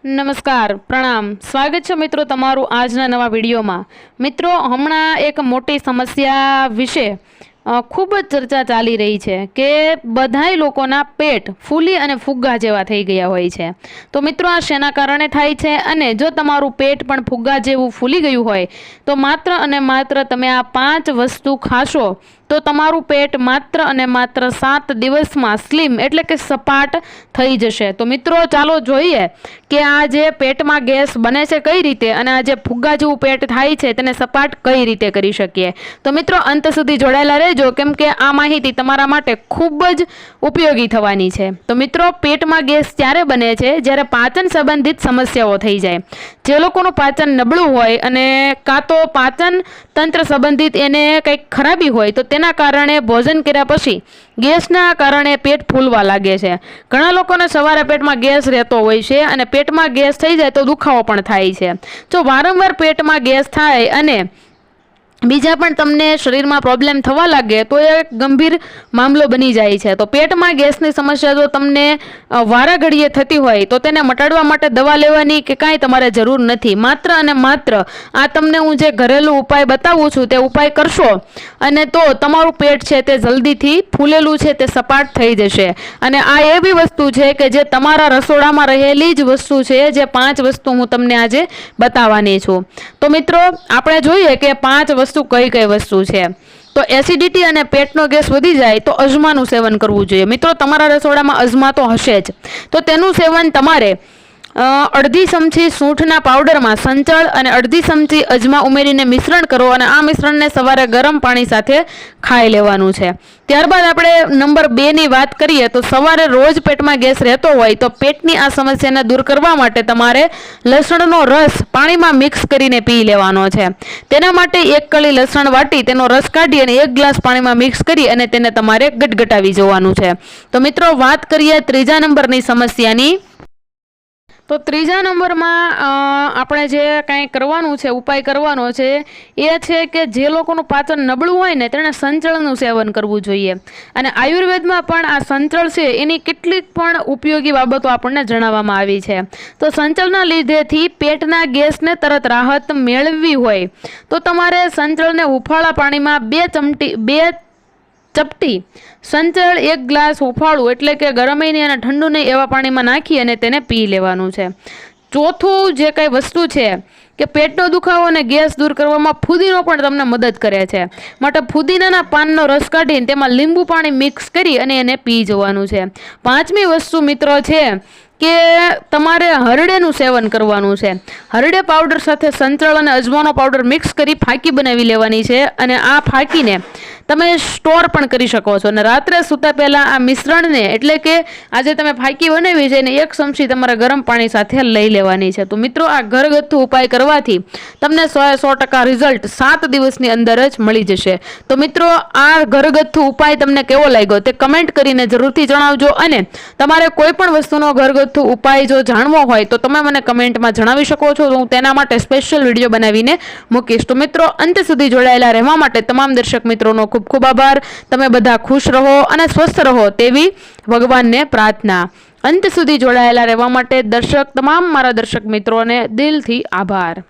नमस्कार प्रणाम स्वागत है मित्रों तमारू आजना नवा विडियो में। मित्रों हमणा एक मोटी समस्या विषे खूब ज चर्चा चाली रही है कि बधाई लोकोना पेट फूली अने फुग्गा जेवा थई गया होय छे। तो मित्रों आ शेना कारणे थाय छे अने जो तमारू पेट पण फुग्गा जेवुं फूली गयुं होय तो मात्र अने मात्र तमे आ 5 वस्तु खाशो तो तमारू पेट मात्र अने मात्र 7 दिवस में स्लिम एटले के सपाट थई जशे। तो मित्रों चालो जोईए कि आ जे पेट में गैस बने छे कई रीते अने आ जे फुग्गा जेवुं पेट थाय छे तेने सपाट कई रीते करी शकीए। तो मित्रों अंत सुधी जोडायेला रहेजो केम के आ माहिती तमारा माटे खूब ज उपयोगी थवानी छे। तो मित्रों पेट में गैस त्यारे बने छे ज्यारे पाचन संबंधित समस्याओ थई जाय। जे लोकोनुं पाचन नबळुं होय अने कां तो पाचन तंत्र संबंधित एने कंईक खराबी होय तो तेना कारणे भोजन कर्या पछी गैसना कारणे पेट फूलवा लागे छे। घणा लोकोने सवारे पेटमां गैस रहेतो होय छे अने पेटमां गैस थई जाय तो दुखावो पण थाय छे। जो वारंवार पेटमां गैस थाय अने बीजा पण तमने शरीर में प्रॉब्लम थवा लगे तो एक गंभीर मामलो बनी जाय छे। तो पेट में गैसनी समस्या जो तमने वारा घड़ीए थती होय तो तेने मटाडवा माटे दवा लेवानी के कांई तमारे जरूर नथी। मात्र अने मात्र आ तमने हूँ जे घरेलू उपाय बतावुं छुं ते उपाय करशो अने तो तमारुं पेट छे ते जल्दीथी फूलेलुं छे ते सपाट थई जशे। अने आ एवी वस्तु छे के जे तमारा रसोडामां रहेली ज वस्तु छे जे 5 वस्तु हूँ तमने आजे बताववानी छुं। तो मित्रों आपणे जोईए के 5 वस्तु कई कई वस्तु है। तो एसिडिटी अने पेटनो गैस वधी जाए तो अजमानु सेवन करवुं जोईए। मित्रों तमारा रसोडामां अजमा तो हशे ज तो तेनुं सेवन तमारे अर्धी चमची सूंठना पाउडर में संचळ अने अर्धी चमची अजमा उमेरीने मिश्रण करो अने आ मिश्रण ने सवारे गरम पाणी साथे खाई लेवानुं छे। त्यारबाद आपणे नंबर 2 नी वात करीए तो सवारे रोज पेट में गैस रहेतो होय तो पेटनी आ समस्याने दूर करवा माटे तमारे लसणनो रस पाणी में मिक्स करीने पी लेवानो छे। तेना माटे 1 कળી लसण वाटी तेनो रस काढी अने 1 ग्लास पाणी में मिक्स करी अने तेने तमारे गटगटावी जोवानुं छे। तो मित्रों वात करीए त्रीजा नंबरनी समस्यानी। तो तीजा नंबर में आपणे जे कांई करवानुं छे उपाय करवानो छे ए छे के जे लोकोनुं पाचन नबळुं होय ने तेणे संचळनुं सेवन करवुं जोईए। अने आयुर्वेदमां पण आ संचळ छे एनी કેટલીક पण उपयोगी बाबतो आपणने जणाववामां आवी छे। तो संचळना लीधेथी पेटना गैसने तरत राहत मेळववी होय तो तमारे संचळने हुफाळा पाणीमां 2 चपटी संचळ 1 ग्लास हुफाळुं एटले के गरमय नहीं अने ठंडू नहीं एवा पाणी में नाखी अने तेने पी लेवानुं छे। चौथुं जे कई वस्तु छे के पेटनो दुखावो अने गैस दूर करवामां फुदीनो पण तमने मदद करे छे। माटे फुदीनाना पाननो रस काढीने तेमां લીંબુ पाणी मिक्स करी अने एने पी जवानुं छे। 5મી वस्तु मित्रों छे के तमारे हरडेनुं सेवन करवानुं छे। हरडे पाउडर साथे संचळ अने अजमानो पाउडर मिक्स करी फाकी बनावी लेवानी छे अने आ फाकीने तमे स्टोर पण करी शको छो। अने रात्रे सूता पहेला आ मिश्रणने एटले के आजे तमे फाकी बनावी छे ने 1 चमची तमारे गरम पाणी साथे लई लेवानी छे। तो मित्रों आ घरगथ्थु उपाय करवाथी तमने 100% रिजल्ट 7 दिवसनी अंदर ज मळी जशे। तो मित्रों आ घरगथ्थु उपाय तमने केवो लाग्यो ते कमेंट करीने जरूरथी जणावजो अने तमारे कोई पण वस्तुनो घरगथ्थु उपाय जो जाणवो होय तो तमे मने कमेंट में जणावी शको छो। तो हूँ तेना माटे स्पेशल विडियो बनावीने मूकीश। तो मित्रों अंत सुधी जोडायेला रहेवा माटे तमाम दर्शक मित्रोनो खूब खूब आभार। तमे बधा खुश रहो अने स्वस्थ रहो तेवी भगवान ने प्रार्थना। अंत सुधी जोडायेला रहेवा माटे दर्शक तमाम मारा दर्शक मित्रों ने दिलथी आभार।